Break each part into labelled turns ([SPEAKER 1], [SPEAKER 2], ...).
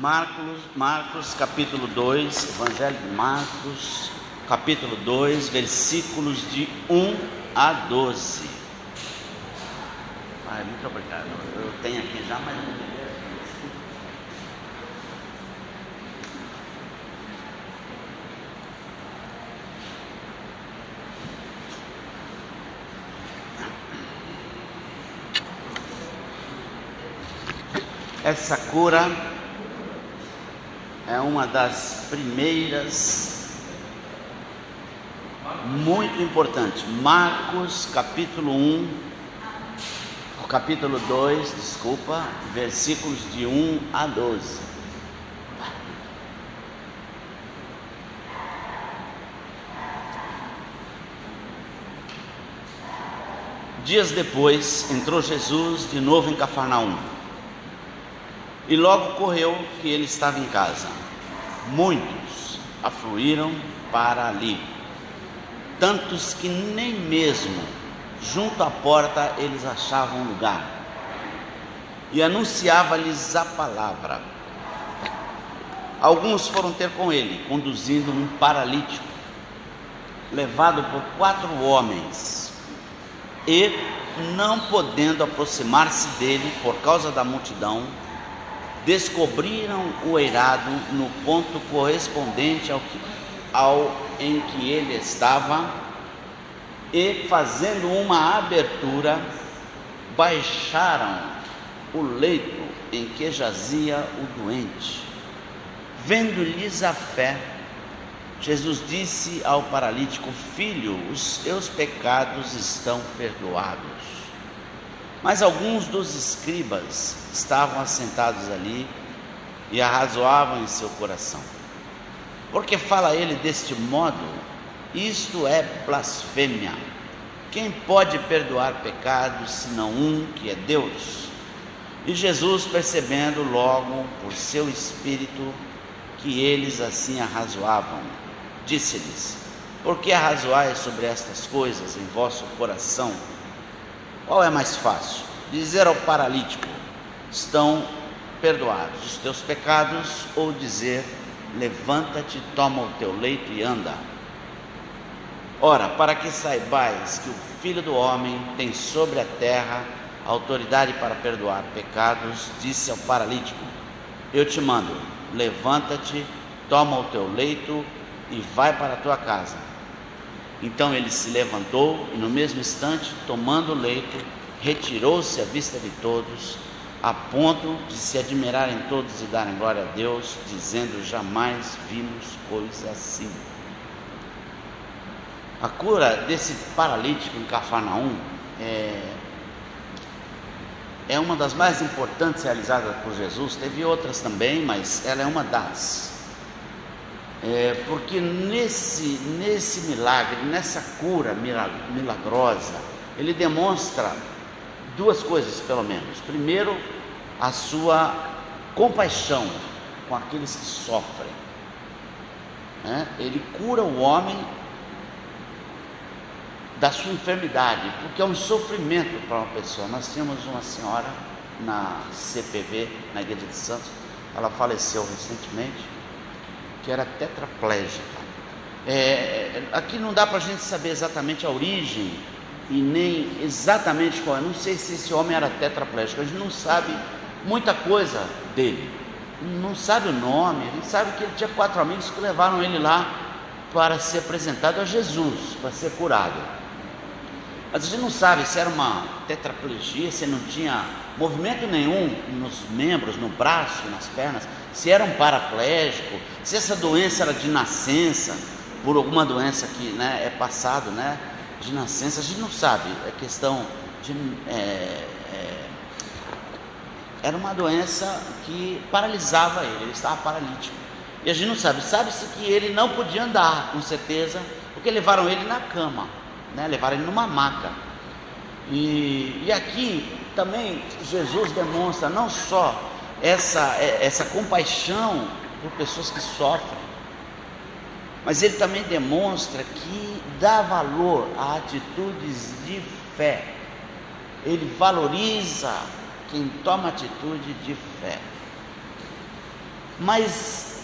[SPEAKER 1] Marcos capítulo 2, Evangelho de Marcos, capítulo 2, versículos de 1 a 12. Muito obrigado. Eu tenho aqui já, mas não me Essa cura é uma das primeiras, muito importante. Marcos capítulo 2, versículos de 1 a 12. Dias depois, entrou Jesus de novo em Cafarnaum. E logo correu que ele estava em casa. Muitos afluíram para ali, tantos que nem mesmo junto à porta eles achavam lugar. E anunciava-lhes a palavra. Alguns foram ter com ele, conduzindo um paralítico, levado por 4 homens, e não podendo aproximar-se dele por causa da multidão, descobriram o eirado no ponto correspondente ao em que ele estava, e fazendo uma abertura, baixaram o leito em que jazia o doente. Vendo-lhes a fé, Jesus disse ao paralítico: Filho, os teus pecados estão perdoados. Mas alguns dos escribas estavam assentados ali e arrazoavam em seu coração: por que fala ele deste modo? Isto é blasfêmia. Quem pode perdoar pecados senão um, que é Deus? E Jesus, percebendo logo por seu espírito que eles assim arrazoavam, disse-lhes: por que arrazoais sobre estas coisas em vosso coração? Qual é mais fácil? Dizer ao paralítico: estão perdoados os teus pecados, ou dizer: levanta-te, toma o teu leito e anda? Ora, para que saibais que o Filho do Homem tem sobre a terra autoridade para perdoar pecados, disse ao paralítico: eu te mando, levanta-te, toma o teu leito e vai para a tua casa. Então ele se levantou e no mesmo instante, tomando o leito, retirou-se à vista de todos, a ponto de se admirarem todos e darem glória a Deus, dizendo: jamais vimos coisa assim. A cura desse paralítico em Cafarnaum é uma das mais importantes realizadas por Jesus. Teve outras também, mas ela é uma das. Porque nesse milagre, nessa cura milagrosa, ele demonstra 2 coisas pelo menos. Primeiro, a sua compaixão com aqueles que sofrem. Ele cura o homem da sua enfermidade, porque é um sofrimento para uma pessoa. Nós tínhamos uma senhora na CPV, na Igreja de Santos, ela faleceu recentemente, que era tetraplégica. Aqui não dá para a gente saber exatamente a origem e nem exatamente qual é. Não sei se esse homem era tetraplégico, a gente não sabe muita coisa dele, não sabe o nome. A gente sabe que ele tinha 4 amigos que levaram ele lá para ser apresentado a Jesus, para ser curado. Mas a gente não sabe se era uma tetraplegia, se não tinha movimento nenhum nos membros, no braço, nas pernas, se era um paraplégico, se essa doença era de nascença, por alguma doença que é passado de nascença. A gente não sabe, é questão de... era uma doença que paralisava ele estava paralítico. E a gente não sabe, sabe-se que ele não podia andar, com certeza, porque levaram ele na cama, levaram ele numa maca. E aqui também Jesus demonstra não só essa compaixão por pessoas que sofrem, mas ele também demonstra que dá valor a atitudes de fé. Ele valoriza quem toma atitude de fé. Mas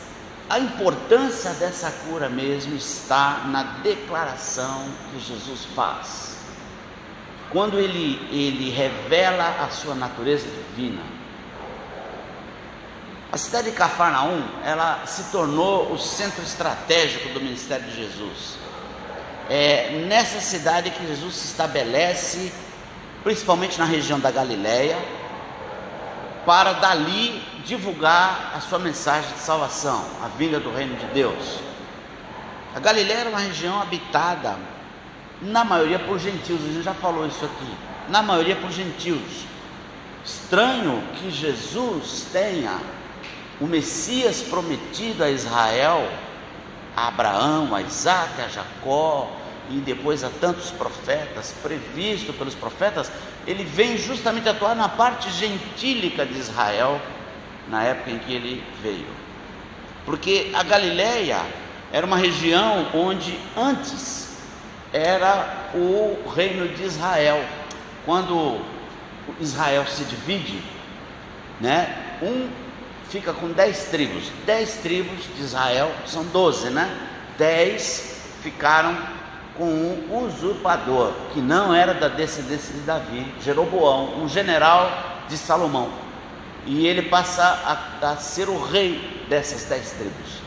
[SPEAKER 1] a importância dessa cura mesmo está na declaração que Jesus faz, quando ele revela a sua natureza divina. A cidade de Cafarnaum, ela se tornou o centro estratégico do ministério de Jesus. É nessa cidade que Jesus se estabelece, principalmente na região da Galileia, para dali divulgar a sua mensagem de salvação, a vinda do reino de Deus. A Galileia era uma região habitada, na maioria por gentios, a gente já falou isso aqui, na maioria por gentios. Estranho que Jesus tenha o Messias prometido a Israel, a Abraão, a Isaac, a Jacó e depois a tantos profetas, previsto pelos profetas. Ele vem justamente atuar na parte gentílica de Israel, na época em que ele veio, porque a Galileia era uma região onde antes era o reino de Israel. Quando Israel se divide, fica com 10 tribos. 10 tribos de Israel, são 12, 10 ficaram com um usurpador, que não era da descendência de Davi, Jeroboão, um general de Salomão, e ele passa a ser o rei dessas 10 tribos.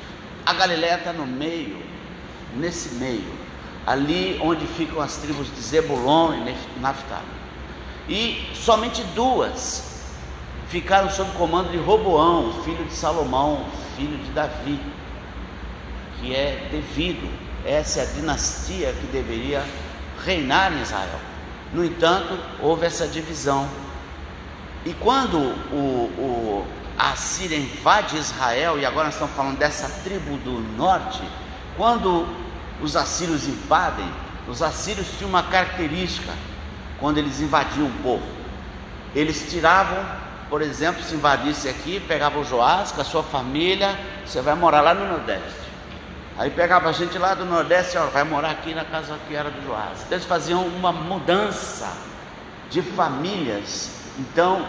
[SPEAKER 1] A Galileia está no meio, nesse meio, ali onde ficam as tribos de Zebulon e Naftali, e somente 2 ficaram sob o comando de Roboão, filho de Salomão, filho de Davi, que é devido, essa é a dinastia que deveria reinar em Israel. No entanto, houve essa divisão, e quando a Assíria invade Israel, e agora nós estamos falando dessa tribo do norte, quando os assírios invadem, os assírios tinham uma característica, quando eles invadiam o povo, eles tiravam, por exemplo, se invadisse aqui, pegava o Joás com a sua família, você vai morar lá no Nordeste. Aí pegava a gente lá do Nordeste, vai morar aqui na casa que era do Joás. Então eles faziam uma mudança de famílias. Então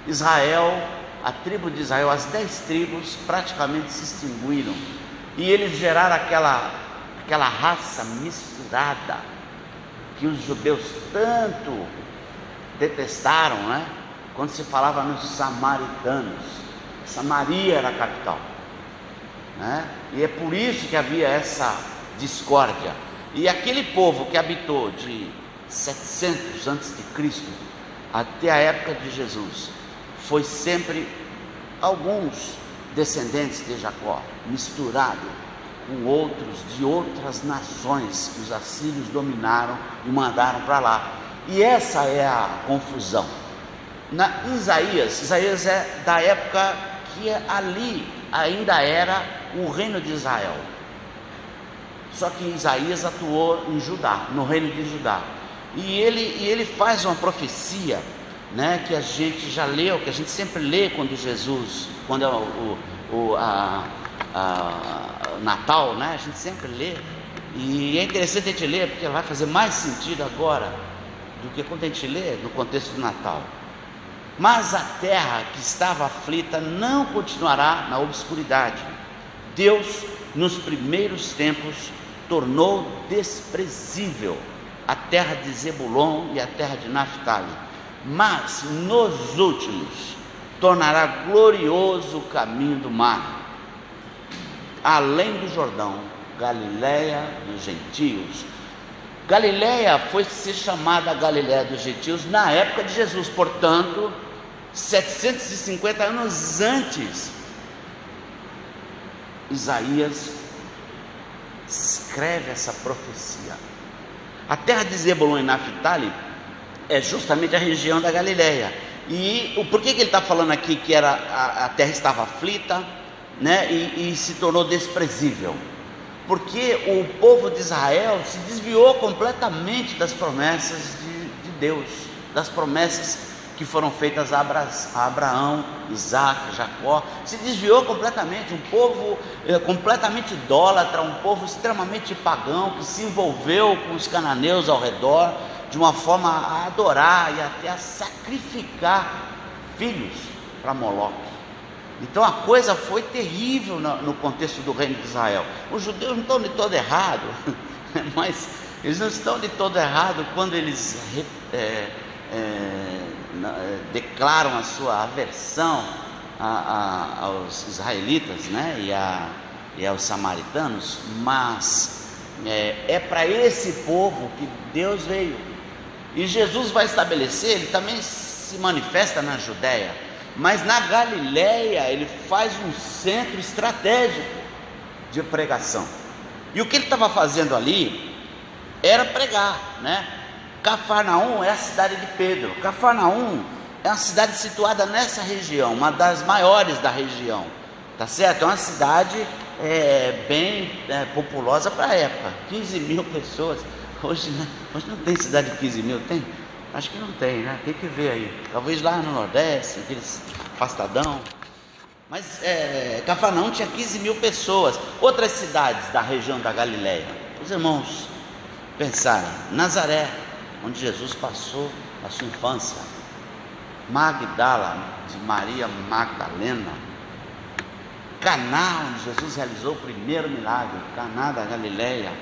[SPEAKER 1] Israel, a tribo de Israel, as 10 tribos praticamente se extinguiram. E eles geraram aquela raça misturada que os judeus tanto detestaram, quando se falava nos samaritanos. Samaria era a capital, e é por isso que havia essa discórdia. E aquele povo que habitou de 700 a.C. até a época de Jesus, foi sempre alguns descendentes de Jacó, misturado com outros de outras nações que os assírios dominaram e mandaram para lá. E essa é a confusão. Isaías é da época que ali ainda era o reino de Israel. Só que Isaías atuou em Judá, no reino de Judá. E ele faz uma profecia, que a gente já leu, que a gente sempre lê quando é o Natal, a gente sempre lê. E é interessante a gente ler, porque vai fazer mais sentido agora do que quando a gente lê no contexto do Natal. Mas a terra que estava aflita não continuará na obscuridade. Deus, nos primeiros tempos, tornou desprezível a terra de Zebulon e a terra de Naftali, mas nos últimos tornará glorioso o caminho do mar, além do Jordão, Galileia dos gentios. Galileia foi ser chamada Galileia dos gentios na época de Jesus, portanto 750 anos antes. Isaías escreve essa profecia. A terra de Zebulon e Naftali é justamente a região da Galileia. E por que ele está falando aqui que a terra estava aflita, e se tornou desprezível? Porque o povo de Israel se desviou completamente das promessas de Deus, das promessas que foram feitas a Abraão, Isaac, Jacó. Se desviou completamente, um povo completamente idólatra, um povo extremamente pagão, que se envolveu com os cananeus ao redor, de uma forma a adorar e até a sacrificar filhos para Moloque. Então a coisa foi terrível no contexto do reino de Israel. Os judeus não estão de todo errado, mas eles não estão de todo errado quando eles declaram a sua aversão aos israelitas, né, e aos samaritanos, mas é para esse povo que Deus veio. E Jesus vai estabelecer, ele também se manifesta na Judéia, mas na Galileia ele faz um centro estratégico de pregação. E o que ele estava fazendo ali era pregar, né? Cafarnaum é a cidade de Pedro. Cafarnaum é uma cidade situada nessa região, uma das maiores da região, tá certo? É uma cidade bem populosa para a época, 15 mil pessoas. Hoje não tem cidade de 15 mil, tem? Acho que não tem, né? Tem que ver aí, talvez lá no Nordeste, aqueles afastadão. Mas Cafarnaum tinha 15 mil pessoas. Outras cidades da região da Galileia, os irmãos pensarem: Nazaré, onde Jesus passou a sua infância; Magdala, de Maria Magdalena; Caná, onde Jesus realizou o primeiro milagre, Caná da Galileia;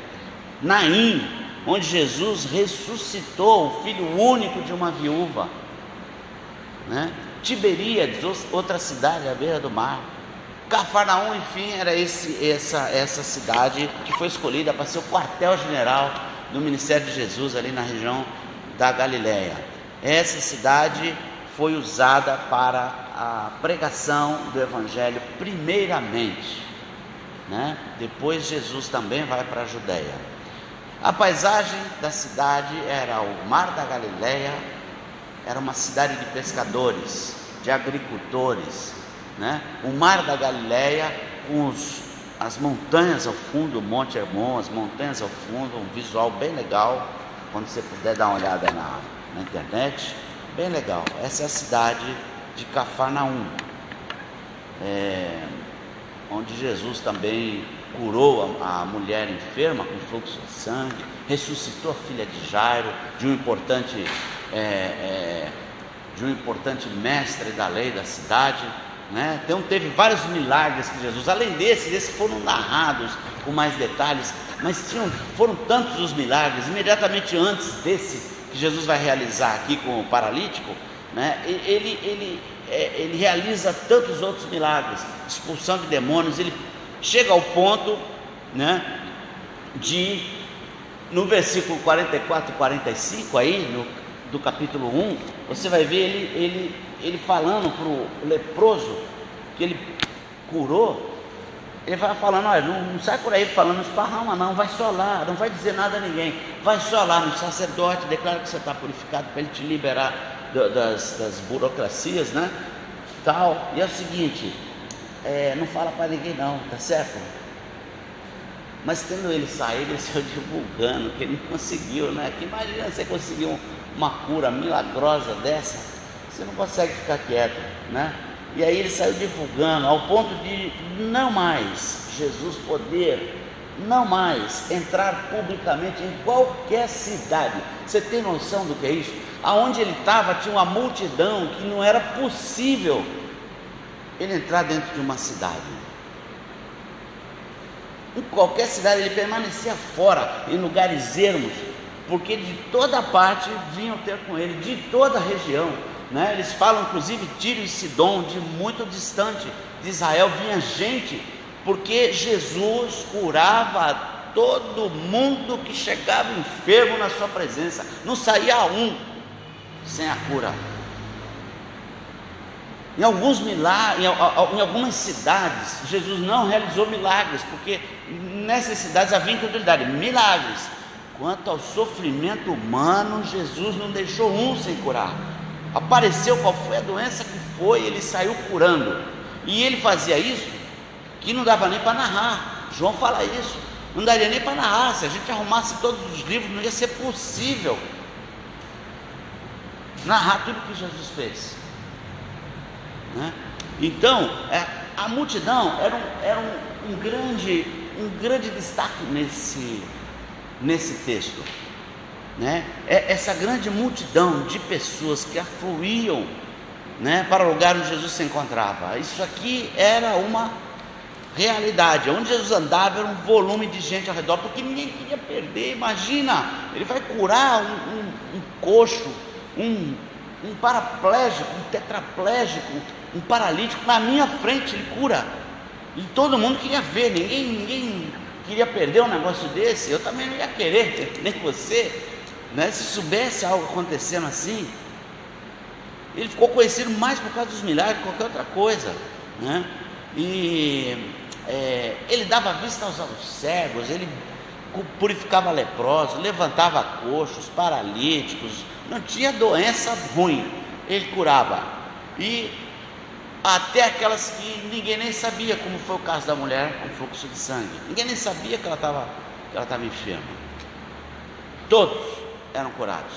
[SPEAKER 1] Naim, onde Jesus ressuscitou o filho único de uma viúva, né? Tiberíades, outra cidade à beira do mar. Cafarnaum, enfim, era essa cidade que foi escolhida para ser o quartel-general do ministério de Jesus ali na região da Galileia. Essa cidade foi usada para a pregação do Evangelho primeiramente, né? Depois Jesus também vai para a Judéia. A paisagem da cidade era o Mar da Galileia, era uma cidade de pescadores, de agricultores, né? O Mar da Galileia, com as montanhas ao fundo, o Monte Hermon, as montanhas ao fundo, um visual bem legal. Quando você puder dar uma olhada na internet, bem legal. Essa é a cidade de Cafarnaum, onde Jesus também curou a mulher enferma com fluxo de sangue, ressuscitou a filha de Jairo, de um importante mestre da lei da cidade, né? Então teve vários milagres que Jesus, além esses foram narrados com mais detalhes, mas foram tantos os milagres. Imediatamente antes desse que Jesus vai realizar aqui com o paralítico, né? Ele realiza tantos outros milagres, expulsão de demônios. Ele chega ao ponto, né, no versículo 44 e 45 aí, do capítulo 1, você vai ver ele falando para o leproso que ele curou. Ele vai falando: olha, não sai por aí falando esparrama não, vai só lá, não vai dizer nada a ninguém, vai só lá no sacerdote, declara que você está purificado, para ele te liberar das burocracias, né, tal. E é o seguinte, não fala para ninguém não, tá certo? Mas tendo ele saído, ele saiu divulgando que ele não conseguiu, né? Que imagina você conseguir uma cura milagrosa dessa, você não consegue ficar quieto, né? E aí ele saiu divulgando, ao ponto de não mais Jesus poder, não mais entrar publicamente em qualquer cidade. Você tem noção do que é isso? Aonde ele estava tinha uma multidão que não era possível ele entrar dentro de uma cidade. Em qualquer cidade ele permanecia fora, em lugares ermos, porque de toda parte vinham ter com ele, de toda a região, né? Eles falam inclusive Tiro e Sidom, de muito distante de Israel, vinha gente, porque Jesus curava todo mundo que chegava enfermo na sua presença. Não saía um sem a cura. Em algumas cidades, Jesus não realizou milagres, porque nessas cidades havia incredulidade. Milagres. Quanto ao sofrimento humano, Jesus não deixou um sem curar. Apareceu qual foi a doença que foi, ele saiu curando. E ele fazia isso que não dava nem para narrar. João fala isso. Não daria nem para narrar. Se a gente arrumasse todos os livros, não ia ser possível narrar tudo que Jesus fez, né? Então, a multidão era um grande destaque nesse texto, né? Essa grande multidão de pessoas que afluíam né, para o lugar onde Jesus se encontrava. Isso aqui era uma realidade. Onde Jesus andava era um volume de gente ao redor, porque ninguém queria perder. Imagina, ele vai curar um coxo, um paraplégico, um tetraplégico, um paralítico, na minha frente ele cura, e todo mundo queria ver, ninguém queria perder um negócio desse. Eu também não ia querer, nem você, né? Se soubesse algo acontecendo assim. Ele ficou conhecido mais por causa dos milagres que qualquer outra coisa, né? E ele dava vista aos cegos, ele purificava leprosos, levantava coxos, paralíticos, não tinha doença ruim, ele curava, e até aquelas que ninguém nem sabia, como foi o caso da mulher com fluxo de sangue. Ninguém nem sabia que ela estava enferma. Todos eram curados.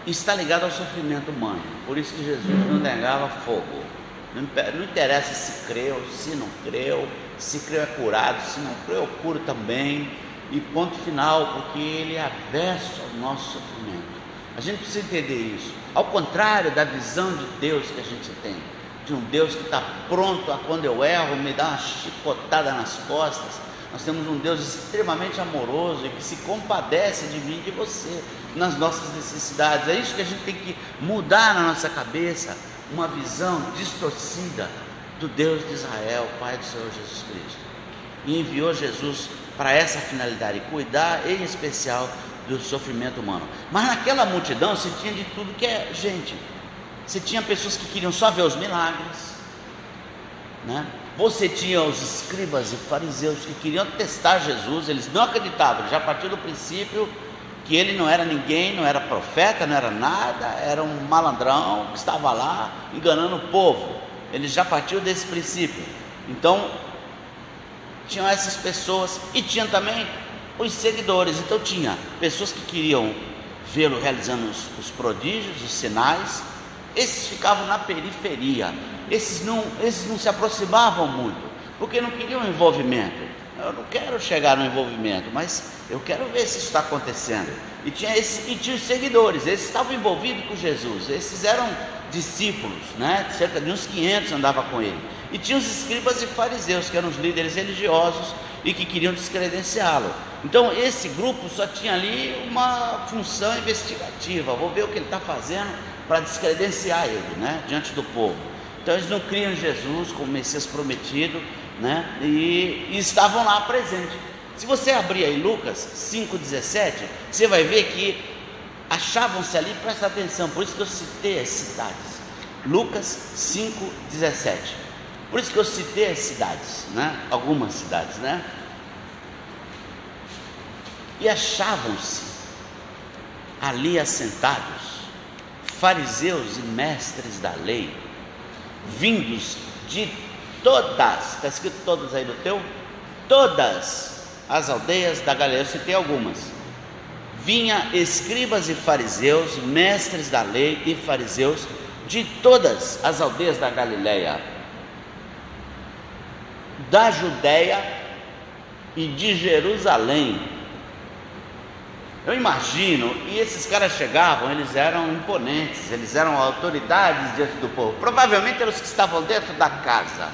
[SPEAKER 1] Está ligado ao sofrimento humano. Por isso que Jesus não negava fogo. Não interessa se creu, se não creu, se creu é curado, se não creu eu curo também, e ponto final, porque ele é averso ao nosso sofrimento. A gente precisa entender isso, ao contrário da visão de Deus que a gente tem, de um Deus que está pronto a, quando eu erro, me dá uma chicotada nas costas. Nós temos um Deus extremamente amoroso e que se compadece de mim e de você, nas nossas necessidades. É isso que a gente tem que mudar na nossa cabeça, uma visão distorcida do Deus de Israel, Pai do Senhor Jesus Cristo, e enviou Jesus para essa finalidade, cuidar em especial do sofrimento humano. Mas naquela multidão se tinha de tudo que é gente. Você tinha pessoas que queriam só ver os milagres, né? Você tinha os escribas e fariseus que queriam testar Jesus. Eles não acreditavam, eles já partiam do princípio que ele não era ninguém, não era profeta, não era nada, era um malandrão que estava lá enganando o povo. Ele já partiu desse princípio. Então tinham essas pessoas, e tinha também os seguidores. Então tinha pessoas que queriam vê-lo realizando os prodígios, os sinais. Esses ficavam na periferia, esses não se aproximavam muito, porque não queriam envolvimento. Eu não quero chegar no envolvimento, mas eu quero ver se isso está acontecendo. E tinha os seguidores, esses estavam envolvidos com Jesus, esses eram discípulos, né? Cerca de uns 500 andava com ele. E tinha os escribas e fariseus, que eram os líderes religiosos e que queriam descredenciá-lo. Então esse grupo só tinha ali uma função investigativa, vou ver o que ele está fazendo para descredenciar ele, né? Diante do povo. Então eles não criam em Jesus como Messias prometido, né? E estavam lá presentes. Se você abrir aí Lucas 5,17, você vai ver que achavam-se ali, presta atenção, por isso que eu citei as cidades. Lucas 5,17. Por isso que eu citei as cidades, né? Algumas cidades, né? E achavam-se ali assentados fariseus e mestres da lei, vindos de todas, está escrito todas aí no teu? Todas as aldeias da Galileia. Eu citei algumas. Vinha escribas e fariseus, mestres da lei e fariseus de todas as aldeias da Galileia, da Judéia e de Jerusalém. Eu imagino, e esses caras chegavam, eles eram imponentes, eles eram autoridades diante do povo. Provavelmente eram os que estavam dentro da casa.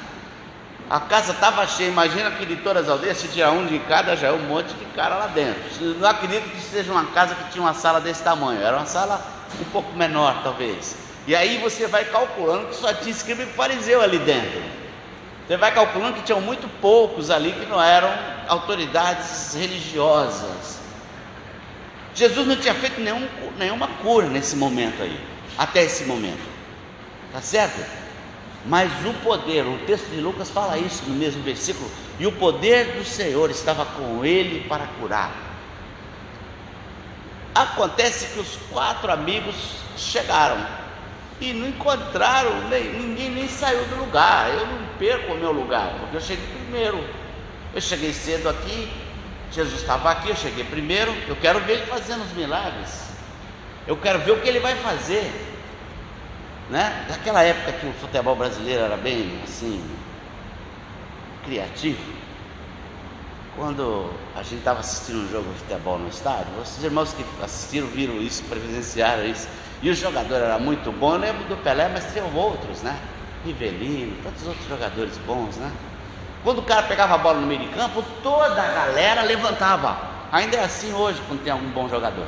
[SPEAKER 1] A casa estava cheia. Imagina que de todas as aldeias, se tirar um de cada, já é um monte de cara lá dentro. Não acredito que seja uma casa que tinha uma sala desse tamanho, era uma sala um pouco menor talvez. E aí você vai calculando que só tinha escriba e fariseu ali dentro. Você vai calculando que tinham muito poucos ali que não eram autoridades religiosas. Jesus não tinha feito nenhuma cura nesse momento aí, até esse momento, tá certo? Mas o poder, o texto de Lucas fala isso no mesmo versículo, e o poder do Senhor estava com ele para curar. Acontece que os 4 amigos chegaram e não encontraram, ninguém nem saiu do lugar. Eu não perco o meu lugar, porque eu cheguei primeiro, eu cheguei cedo aqui. Jesus estava aqui, eu cheguei primeiro, eu quero ver ele fazendo os milagres, eu quero ver o que ele vai fazer, né? Naquela época que o futebol brasileiro era bem assim, criativo, quando a gente estava assistindo um jogo de futebol no estádio, os irmãos que assistiram viram isso, presenciaram isso, e o jogador era muito bom. Eu lembro do Pelé, mas tinham outros, né? Rivelino, tantos outros jogadores bons, né? Quando o cara pegava a bola no meio de campo, toda a galera levantava. Ainda é assim hoje, quando tem algum bom jogador,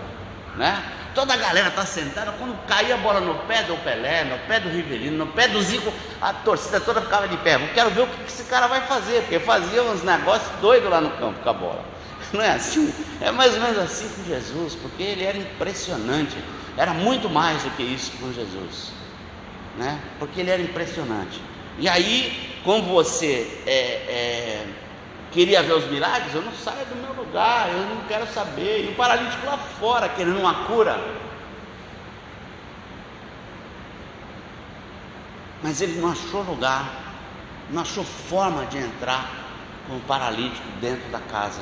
[SPEAKER 1] né? Toda a galera está sentada. Quando caía a bola no pé do Pelé, no pé do Rivelino, no pé do Zico, a torcida toda ficava de pé. Eu quero ver o que esse cara vai fazer, porque fazia uns negócios doidos lá no campo com a bola. Não é assim? É mais ou menos assim com Jesus, porque ele era impressionante. Era muito mais do que isso com Jesus, né? Porque ele era impressionante. E aí, como você queria ver os milagres, eu não saio do meu lugar, eu não quero saber. E o paralítico lá fora, querendo uma cura. Mas ele não achou lugar, não achou forma de entrar com o paralítico dentro da casa.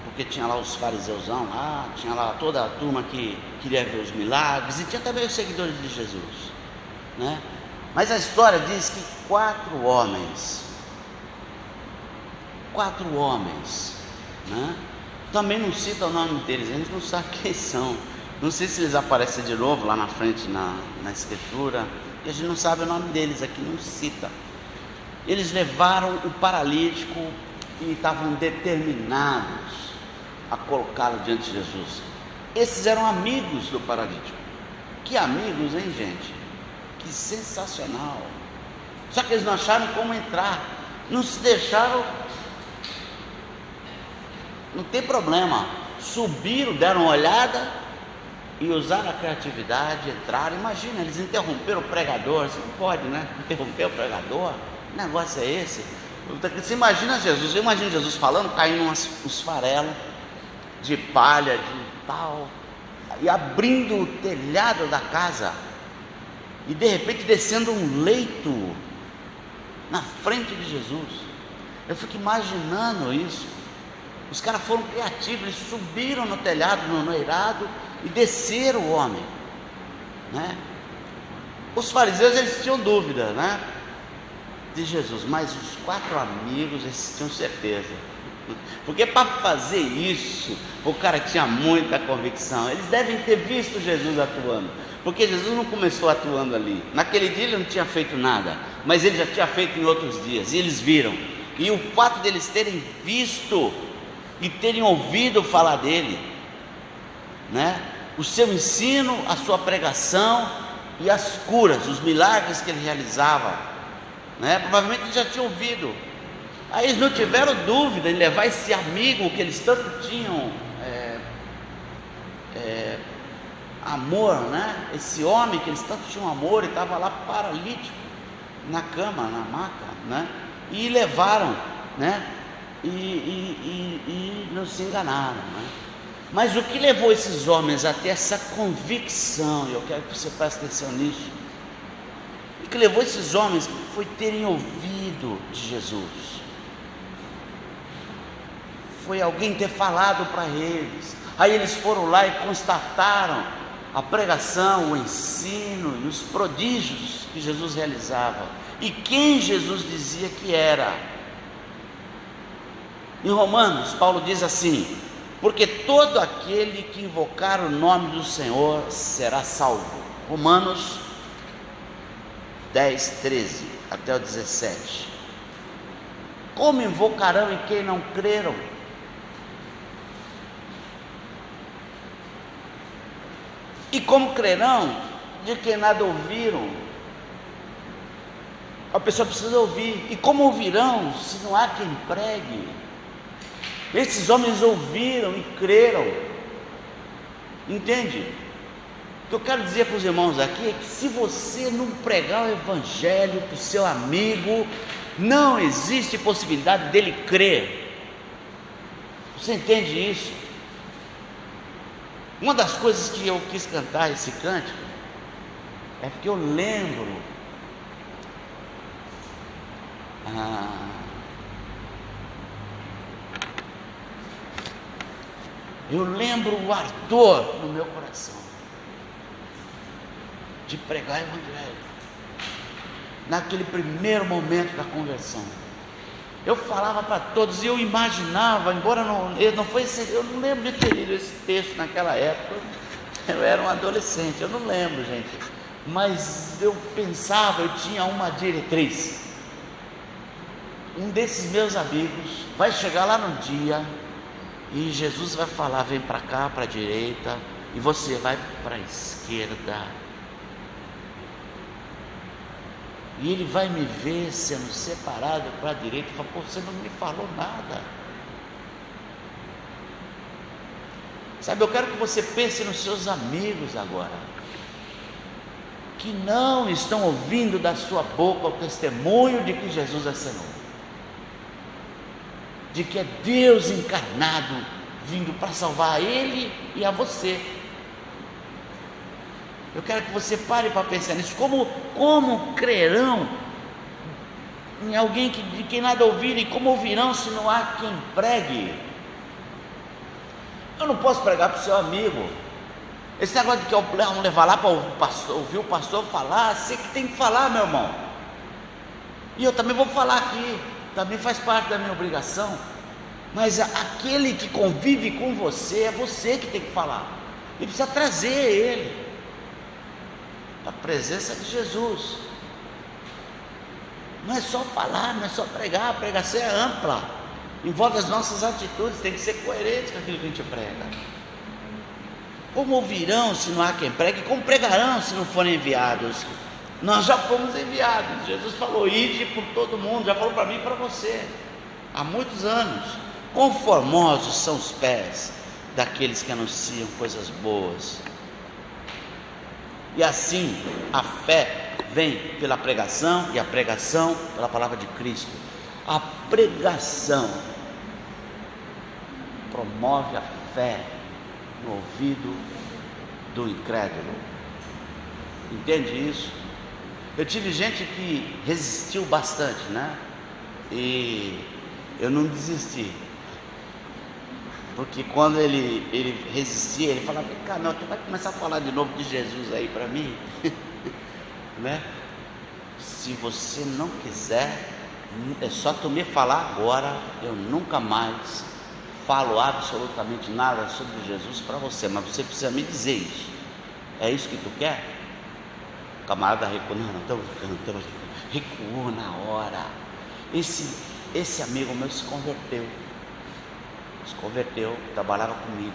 [SPEAKER 1] Porque tinha lá os fariseusão lá, tinha lá toda a turma que queria ver os milagres, e tinha também os seguidores de Jesus, né? Mas a história diz que 4 homens, né? Também não cita o nome deles, a gente não sabe quem são. Não sei se eles aparecem de novo lá na frente na escritura, e a gente não sabe o nome deles aqui, não cita. Eles levaram o paralítico e estavam determinados a colocá-lo diante de Jesus. Esses eram amigos do paralítico. Que amigos, hein, gente? Que sensacional. Só que eles não acharam como entrar, não se deixaram. Não tem problema, subiram, deram uma olhada e usaram a criatividade, entraram. Imagina, eles interromperam o pregador. Você não pode, né? Interromper o pregador, que negócio é esse? Você imagina Jesus, eu imagino Jesus falando, caindo uns farelos de palha, de tal, e abrindo o telhado da casa, e de repente descendo um leito na frente de Jesus. Eu fico imaginando isso. Os caras foram criativos, eles subiram no telhado, no eirado, e desceram o homem, né? Os fariseus, eles tinham dúvida, né, de Jesus, mas os 4 amigos, eles tinham certeza, porque para fazer isso, o cara tinha muita convicção. Eles devem ter visto Jesus atuando, porque Jesus não começou atuando ali, naquele dia ele não tinha feito nada, mas ele já tinha feito em outros dias, e eles viram, e o fato deles terem visto e terem ouvido falar dele, né, o seu ensino, a sua pregação e as curas, os milagres que ele realizava, né, provavelmente eles já tinham ouvido. Aí eles não tiveram dúvida em levar esse amigo que eles tanto tinham amor, né? Esse homem que eles tanto tinham amor, e estava lá paralítico na cama, na maca, né? E levaram, né? E não se enganaram, né? Mas o que levou esses homens a ter essa convicção, e eu quero que você preste atenção nisso, o que levou esses homens foi terem ouvido de Jesus. Foi alguém ter falado para eles. Aí eles foram lá e constataram a pregação, o ensino e os prodígios que Jesus realizava, e quem Jesus dizia que era. Em Romanos, Paulo diz assim: porque todo aquele que invocar o nome do Senhor será salvo. Romanos 10, 13 até o 17. Como invocarão em quem não creram? E como crerão de quem nada ouviram? A pessoa precisa ouvir. E como ouvirão se não há quem pregue? Esses homens ouviram e creram. Entende? O que eu quero dizer para os irmãos aqui é que se você não pregar o evangelho para o seu amigo, não existe possibilidade dele crer. Você entende isso? Uma das coisas que eu quis cantar esse cântico é porque eu lembro o ardor no meu coração de pregar o evangelho naquele primeiro momento da conversão. Eu falava para todos e eu imaginava, embora não foi, eu não lembro de ter lido esse texto naquela época, eu era um adolescente, eu não lembro, gente, mas eu pensava, eu tinha uma diretriz. Um desses meus amigos vai chegar lá no dia e Jesus vai falar: vem para cá, para a direita, e você vai para a esquerda. E ele vai me ver sendo separado para a direita e fala: pô, você não me falou nada. Sabe, eu quero que você pense nos seus amigos agora, que não estão ouvindo da sua boca o testemunho de que Jesus é Senhor, de que é Deus encarnado vindo para salvar a ele e a você. Eu quero que você pare para pensar nisso. Como crerão em alguém de quem nada ouvirem? Como ouvirão se não há quem pregue? Eu não posso pregar para o seu amigo. Esse negócio de que eu levar lá para ouvir o pastor falar, você que tem que falar, meu irmão. E eu também vou falar aqui, também faz parte da minha obrigação. Mas aquele que convive com você, é você que tem que falar. E precisa trazer ele a presença de Jesus. Não é só falar, não é só pregar, a pregação é ampla, envolve as nossas atitudes, tem que ser coerente com aquilo que a gente prega. Como ouvirão se não há quem pregue? Como pregarão se não forem enviados? Nós já fomos enviados. Jesus falou: ide por todo mundo, já falou para mim e para você há muitos anos. Quão formosos são os pés daqueles que anunciam coisas boas. E assim a fé vem pela pregação, e a pregação pela palavra de Cristo. A pregação promove a fé no ouvido do incrédulo. Entende isso? Eu tive gente que resistiu bastante, né? E eu não desisti. Porque quando ele resistia, ele falava: vem cá, não, tu vai começar a falar de novo de Jesus aí para mim? Né? Se você não quiser, é só tu me falar agora, eu nunca mais falo absolutamente nada sobre Jesus para você, mas você precisa me dizer isso. É isso que tu quer? O camarada recuou: não, estamos ficando, recuou na hora. Esse amigo meu se converteu, trabalhava comigo.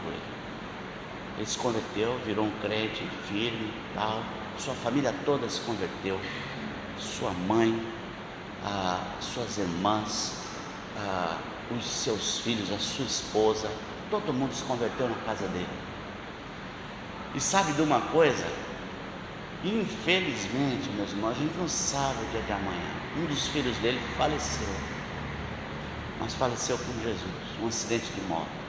[SPEAKER 1] Ele se converteu, virou um crente firme, tal. Sua família toda se converteu, sua mãe, suas irmãs, os seus filhos, a sua esposa, todo mundo se converteu na casa dele. E sabe de uma coisa? Infelizmente, meus irmãos, a gente não sabe o dia de amanhã. Um dos filhos dele faleceu, mas faleceu com Jesus, um acidente de moto.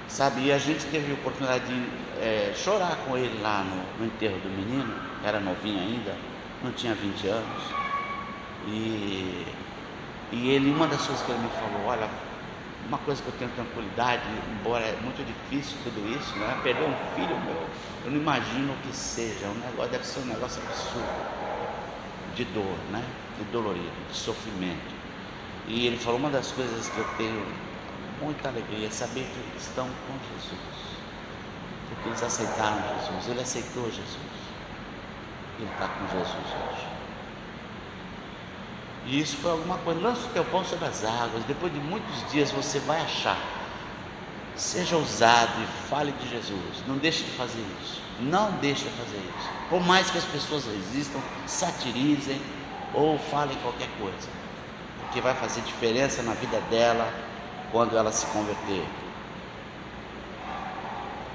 [SPEAKER 1] Sabe, e a gente teve a oportunidade de chorar com ele lá no enterro do menino. Era novinho ainda, não tinha 20 anos. E ele, uma das coisas que ele me falou: olha, uma coisa que eu tenho tranquilidade, embora é muito difícil tudo isso, né? Perder um filho meu, eu não imagino o que seja, deve ser um negócio absurdo, de dor, né? De dolorido, de sofrimento. E ele falou: uma das coisas que eu tenho muita alegria é saber que eles estão com Jesus, porque eles aceitaram Jesus, ele aceitou Jesus, ele está com Jesus hoje. E isso foi alguma coisa. Lança o teu pão sobre as águas, depois de muitos dias você vai achar. Seja ousado e fale de Jesus, não deixe de fazer isso, não deixe de fazer isso, por mais que as pessoas resistam, satirizem ou falem qualquer coisa, porque vai fazer diferença na vida dela quando ela se converter.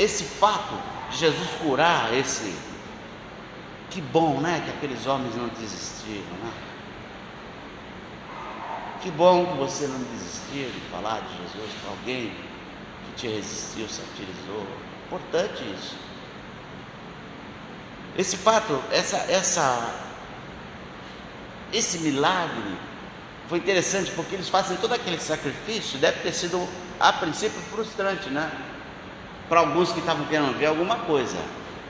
[SPEAKER 1] Esse fato de Jesus curar que bom, né? Que aqueles homens não desistiram, né? Que bom que você não desistiu de falar de Jesus para alguém que te resistiu, satirizou. Importante isso. Esse fato, esse milagre foi interessante, porque eles fazem todo aquele sacrifício. Deve ter sido a princípio frustrante, né? Para alguns que estavam querendo ver alguma coisa.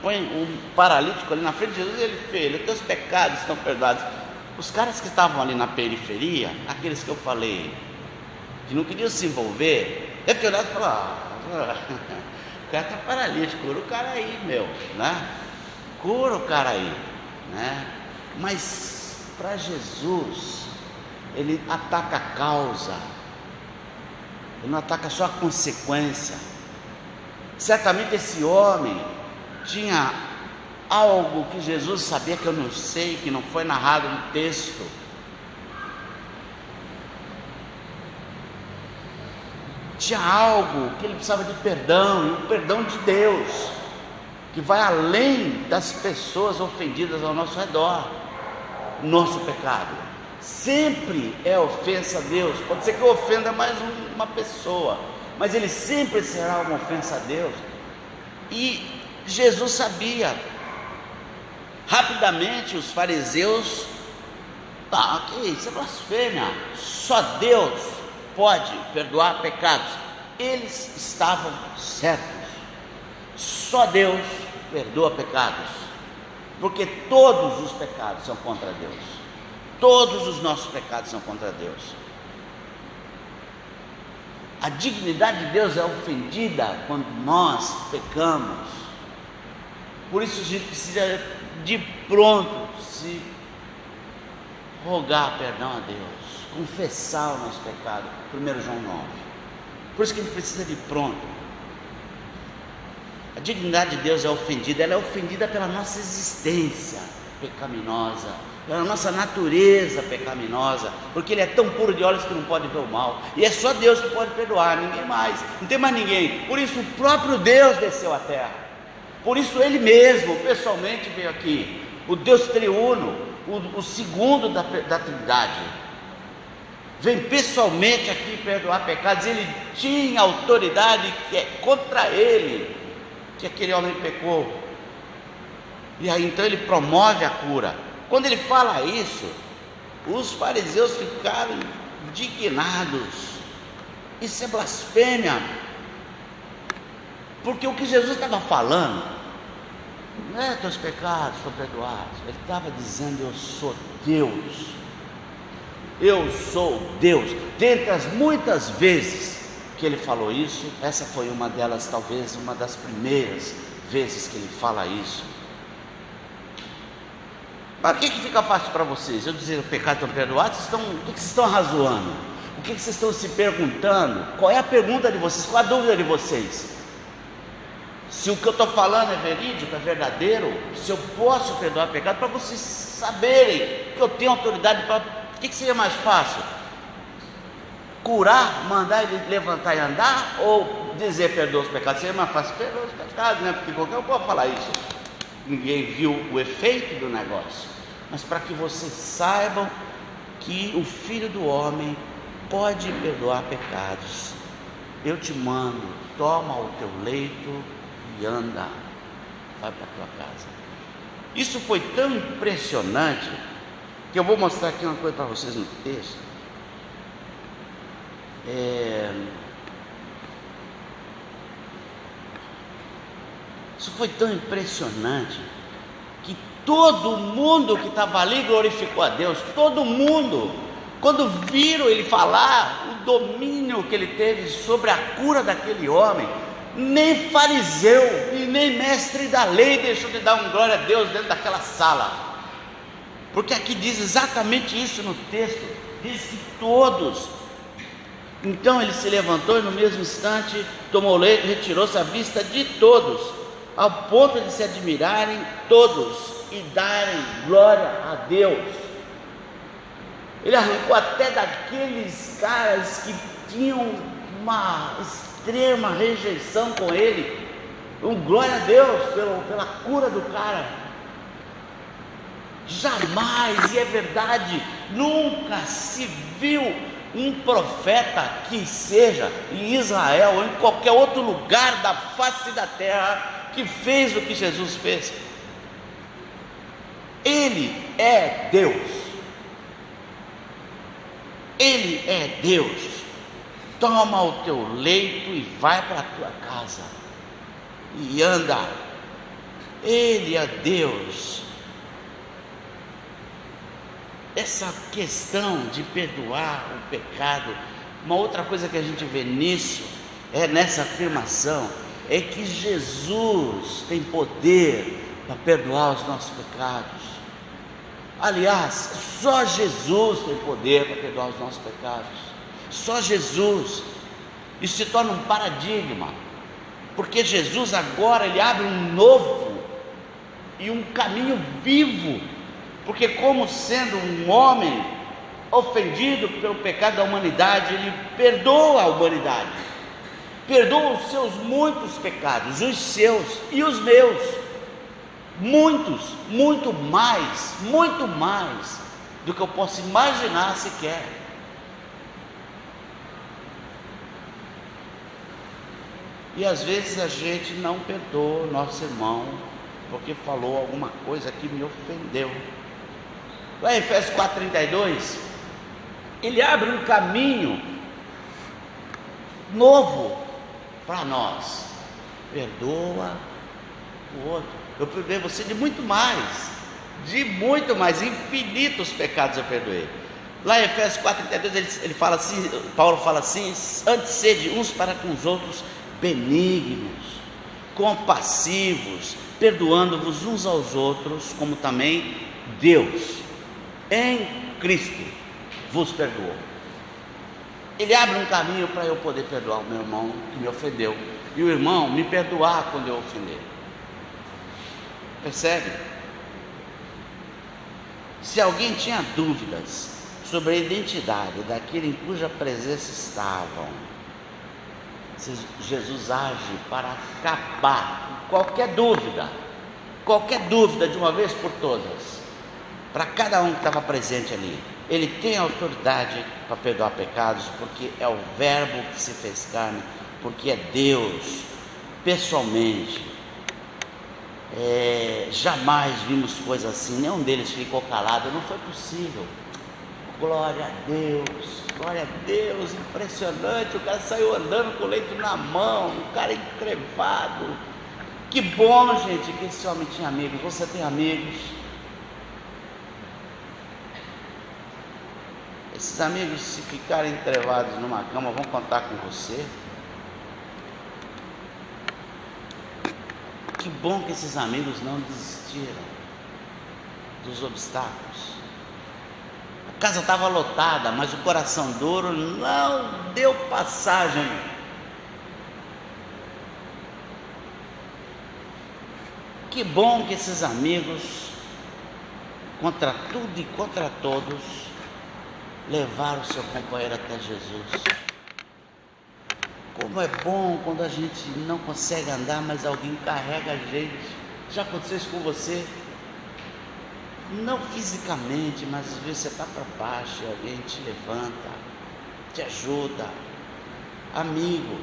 [SPEAKER 1] Põe um paralítico ali na frente de Jesus e ele fez: os teus pecados estão perdoados. Os caras que estavam ali na periferia, aqueles que eu falei, que não queriam se envolver, deve ter olhado e falar: o cara está paralítico, cura o cara aí, meu, né? Cura o cara aí, né? Mas para Jesus, ele ataca a causa, ele não ataca só a consequência. Certamente esse homem tinha algo que Jesus sabia, que eu não sei, que não foi narrado no texto. Tinha algo que ele precisava de perdão, e o perdão de Deus, que vai além das pessoas ofendidas ao nosso redor. Nosso pecado sempre é ofensa a Deus. Pode ser que eu ofenda mais uma pessoa, mas ele sempre será uma ofensa a Deus. E Jesus sabia. Rapidamente os fariseus: que isso é blasfêmia, só Deus pode perdoar pecados. Eles estavam certos, só Deus perdoa pecados, porque todos os pecados são contra Deus, todos os nossos pecados são contra Deus. A dignidade de Deus é ofendida quando nós pecamos. Por isso a gente precisa de pronto se rogar perdão a Deus, confessar o nosso pecado. 1 João 9. Por isso que a gente precisa de pronto. A dignidade de Deus é ofendida, ela é ofendida pela nossa existência pecaminosa, pela nossa natureza pecaminosa, porque Ele é tão puro de olhos que não pode ver o mal, e é só Deus que pode perdoar, ninguém mais, não tem mais ninguém. Por isso o próprio Deus desceu à terra, por isso Ele mesmo pessoalmente veio aqui, o Deus triuno, o segundo da Trindade, vem pessoalmente aqui perdoar pecados. Ele tinha autoridade, que é contra ele que aquele homem pecou, e aí então ele promove a cura. Quando ele fala isso, os fariseus ficaram indignados. Isso é blasfêmia, porque o que Jesus estava falando não é teus pecados foram perdoados, ele estava dizendo: eu sou Deus, eu sou Deus. Dentre as muitas vezes que ele falou isso, essa foi uma delas, talvez uma das primeiras vezes que ele fala isso. Mas o que fica fácil para vocês? Eu dizer: o pecado estão perdoados? O que vocês estão arrazoando? O que vocês estão se perguntando? Qual é a pergunta de vocês? Qual a dúvida de vocês? Se o que eu estou falando é verídico, é verdadeiro, se eu posso perdoar pecado, para vocês saberem que eu tenho autoridade para... O que seria mais fácil? Curar, mandar ele levantar e andar, ou dizer perdoa os pecados? Seria mais fácil perdoar os pecados, né? Porque qualquer um pode falar isso. Ninguém viu o efeito do negócio. Mas para que vocês saibam que o Filho do Homem pode perdoar pecados, eu te mando, toma o teu leito e anda, vai para a tua casa. Isso foi tão impressionante que eu vou mostrar aqui uma coisa para vocês no texto. Isso foi tão impressionante que todo mundo que estava ali glorificou a Deus. Todo mundo, quando viram ele falar, o domínio que ele teve sobre a cura daquele homem, nem fariseu e nem mestre da lei deixou de dar um glória a Deus dentro daquela sala, porque aqui diz exatamente isso no texto, diz que todos. Então ele se levantou e no mesmo instante tomou o leito, retirou-se à vista de todos, ao ponto de se admirarem todos e darem glória a Deus. Ele arrancou até daqueles caras que tinham uma extrema rejeição com ele, glória a Deus pela cura do cara. Jamais, e é verdade, nunca se viu um profeta que seja em Israel ou em qualquer outro lugar da face da terra que fez o que Jesus fez. Ele é Deus, Ele é Deus. Toma o teu leito e vai para a tua casa e anda. Ele é Deus. essa questão de perdoar o pecado, uma outra coisa que a gente vê nisso, nessa afirmação, é que Jesus tem poder para perdoar os nossos pecados. Aliás, só Jesus tem poder para perdoar os nossos pecados. Só Jesus. Isso se torna um paradigma, porque Jesus agora ele abre um novo e um caminho vivo, porque como sendo um homem ofendido pelo pecado da humanidade, ele perdoa a humanidade, perdoa os seus muitos pecados, os seus e os meus, muito mais do que eu posso imaginar sequer. E às vezes a gente não perdoa o nosso irmão porque falou alguma coisa que me ofendeu. Lá em Efésios 4,32, ele abre um caminho novo para nós. Perdoa o outro. Eu perdoei você de muito mais, infinitos pecados eu perdoei. Lá em Efésios 4,32 ele fala assim, Paulo fala assim: antes sede uns para com os outros benignos, compassivos, perdoando-vos uns aos outros, como também Deus em Cristo vos perdoou. Ele abre um caminho para eu poder perdoar o meu irmão que me ofendeu, e o irmão me perdoar quando eu ofender. Percebe? Se alguém tinha dúvidas sobre a identidade daquele em cuja presença estavam, Jesus age para acabar com qualquer dúvida de uma vez por todas, para cada um que estava presente ali. Ele tem autoridade para perdoar pecados, porque é o Verbo que se fez carne, porque é Deus pessoalmente. Jamais vimos coisa assim, nenhum deles ficou calado, não foi possível. Glória a Deus, impressionante. O cara saiu andando com o leito na mão, o cara encrevado. Que bom, gente, que esse homem tinha amigos. Você tem amigos? Esses amigos, se ficarem entrevados numa cama, vão contar com você? Que bom que esses amigos não desistiram dos obstáculos. A casa estava lotada, mas o coração duro não deu passagem. Que bom que esses amigos, contra tudo e contra todos, levaram o seu companheiro até Jesus. Como é bom quando a gente não consegue andar, mas alguém carrega a gente. Já aconteceu isso com você? Não fisicamente, mas às vezes você está para baixo e alguém te levanta, te ajuda. Amigo.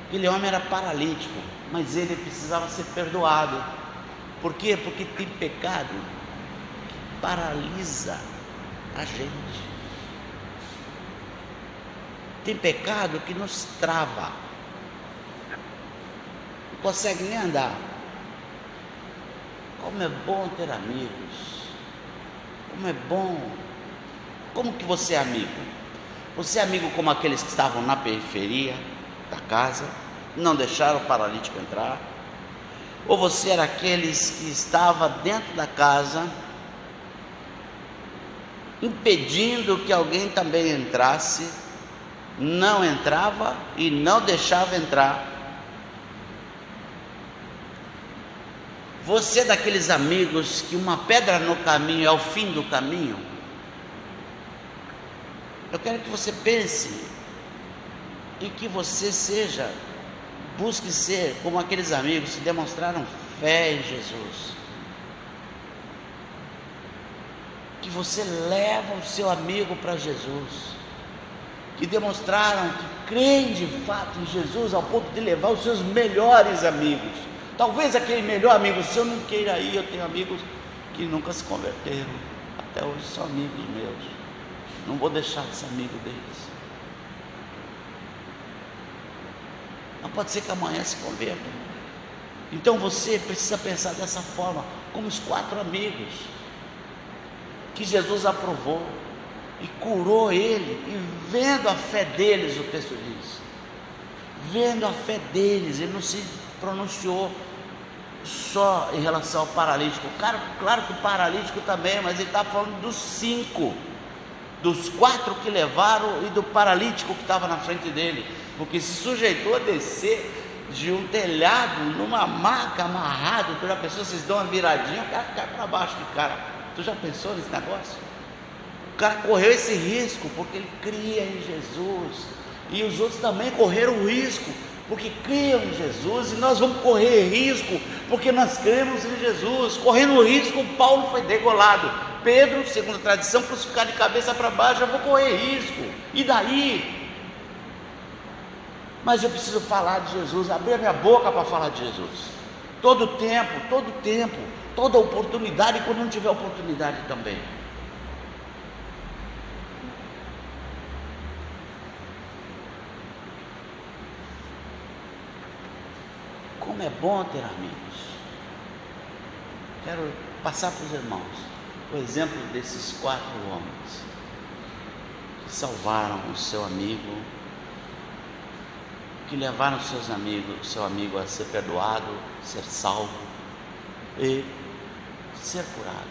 [SPEAKER 1] Aquele homem era paralítico, mas ele precisava ser perdoado. Por quê? Porque tem pecado que paralisa a gente. Tem pecado que nos trava, não consegue nem andar. Como é bom ter amigos, como é bom. Como que você é amigo? Você é amigo como aqueles que estavam na periferia da casa, não deixaram o paralítico entrar? Ou você era aqueles que estavam dentro da casa, impedindo que alguém também entrasse, não entrava e não deixava entrar? Você é daqueles amigos que uma pedra no caminho é o fim do caminho? Eu quero que você pense e que você busque ser como aqueles amigos que demonstraram fé em Jesus. Que você leva o seu amigo para Jesus, que demonstraram que creem de fato em Jesus ao ponto de levar os seus melhores amigos. Talvez aquele melhor amigo seu não queira ir. Eu tenho amigos que nunca se converteram, até hoje são amigos meus. Não vou deixar de ser amigo deles. Não pode ser que amanhã se convertam. Então você precisa pensar dessa forma, como os 4 amigos que Jesus aprovou e curou ele. E vendo a fé deles, o texto diz, vendo a fé deles, ele não se pronunciou só em relação ao paralítico. Claro que o paralítico também, mas ele está falando dos 5, dos 4 que levaram e do paralítico que estava na frente dele, porque se sujeitou a descer de um telhado numa maca amarrado. Tu já pensou, vocês dão uma viradinha, o cara cai para baixo de cara. Tu já pensou nesse negócio? O cara correu esse risco porque ele cria em Jesus, e os outros também correram o risco porque criam em Jesus, e nós vamos correr risco porque nós cremos em Jesus. Correndo o risco, Paulo foi degolado, Pedro, segundo a tradição, crucificado de cabeça para baixo. Eu vou correr risco, e daí? Mas eu preciso falar de Jesus, abrir a minha boca para falar de Jesus, todo tempo, toda oportunidade, e quando não tiver oportunidade também. Como é bom ter amigos. Quero passar para os irmãos o exemplo desses 4 homens que salvaram o seu amigo, que levaram seu amigo a ser perdoado, ser salvo e ser curado.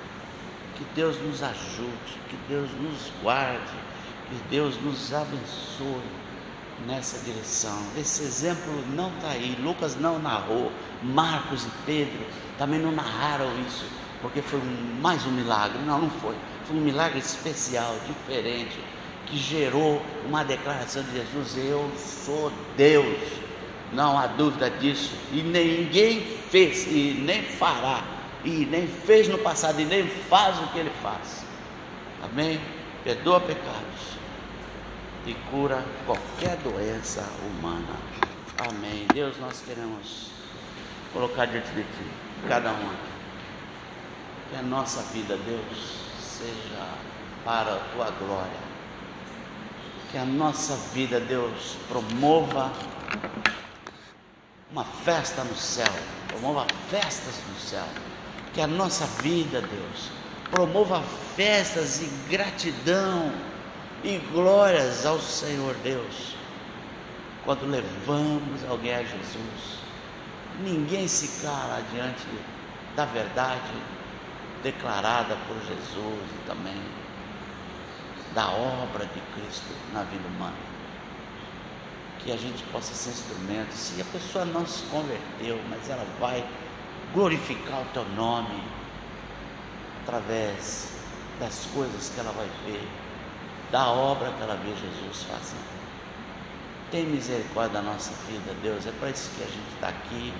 [SPEAKER 1] Que Deus nos ajude, que Deus nos guarde, que Deus nos abençoe nessa direção. Esse exemplo não está aí, Lucas não narrou, Marcos e Pedro também não narraram isso, porque foi mais um milagre. Não foi um milagre especial, diferente, que gerou uma declaração de Jesus: eu sou Deus, não há dúvida disso, e ninguém fez, e nem fará, e nem fez no passado, e nem faz o que ele faz. Amém? Perdoa pecados e cura qualquer doença humana. Amém. Deus, nós queremos colocar diante de Ti, cada um aqui, que a nossa vida, Deus, seja para a Tua glória, que a nossa vida, Deus, promova uma festa no céu, promova festas no céu, que a nossa vida, Deus, promova festas e gratidão e glórias ao Senhor Deus, quando levamos alguém a Jesus. Ninguém se cala diante da verdade declarada por Jesus e também da obra de Cristo na vida humana. Que a gente possa ser instrumento. Se a pessoa não se converteu, mas ela vai glorificar o Teu nome através das coisas que ela vai ver, da obra que ela vê Jesus fazendo. Tem misericórdia da nossa vida, Deus. É para isso que a gente está aqui,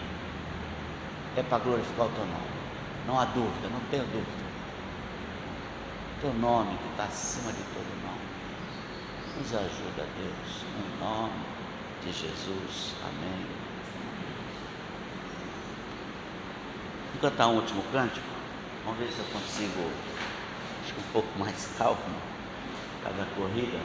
[SPEAKER 1] é para glorificar o Teu nome. Não há dúvida, não tenho dúvida. Teu nome que está acima de todo nome. Nos ajuda, Deus, no nome de Jesus. Amém. Vou cantar um último cântico. Vamos ver se eu consigo, acho que um pouco mais calmo, cada corrida.